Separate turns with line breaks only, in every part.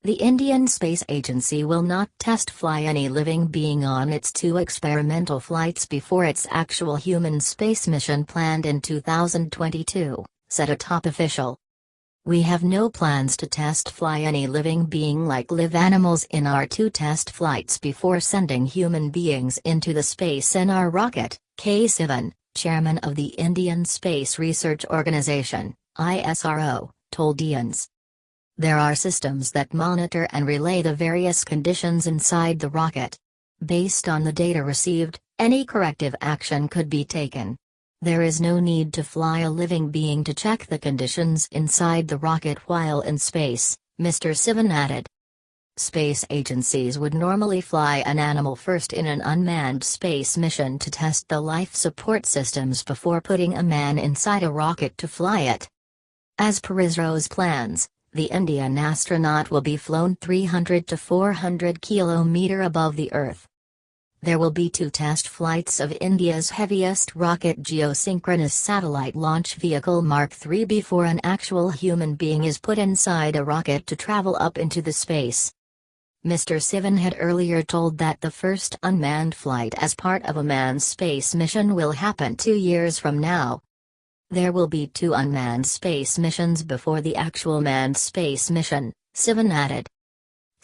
The Indian Space Agency will not test-fly any living being on its two experimental flights before its actual human space mission planned in 2022, said a top official. "We have no plans to test-fly any living being like live animals in our two test flights before sending human beings into the space in our rocket," K. Sivan, chairman of the Indian Space Research Organisation, ISRO, told IANS. "There are systems that monitor and relay the various conditions inside the rocket. Based on the data received, any corrective action could be taken. There is no need to fly a living being to check the conditions inside the rocket while in space," Mr. Sivan added. Space agencies would normally fly an animal first in an unmanned space mission to test the life support systems before putting a man inside a rocket to fly it. As per ISRO's plans, the Indian astronaut will be flown 300 to 400 km above the Earth. There will be two test flights of India's heaviest rocket geosynchronous satellite launch vehicle Mark 3 before an actual human being is put inside a rocket to travel up into the space. Mr. Sivan had earlier told that the first unmanned flight as part of a manned space mission will happen 2 years from now. There will be two unmanned space missions before the actual manned space mission, Sivan added.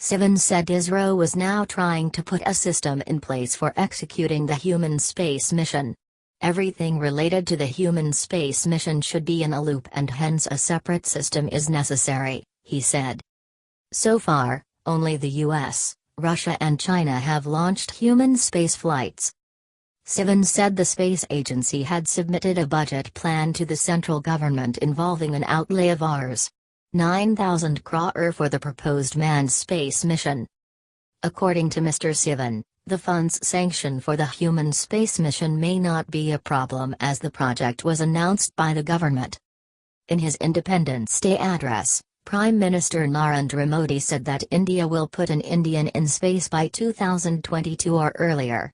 Sivan said ISRO was now trying to put a system in place for executing the human space mission. "Everything related to the human space mission should be in a loop and hence a separate system is necessary," he said. So far, only the US, Russia and China have launched human space flights. Sivan said the space agency had submitted a budget plan to the central government involving an outlay of Rs. 9,000 crore for the proposed manned space mission. According to Mr. Sivan, the funds sanction for the human space mission may not be a problem as the project was announced by the government. In his Independence Day address, Prime Minister Narendra Modi said that India will put an Indian in space by 2022 or earlier.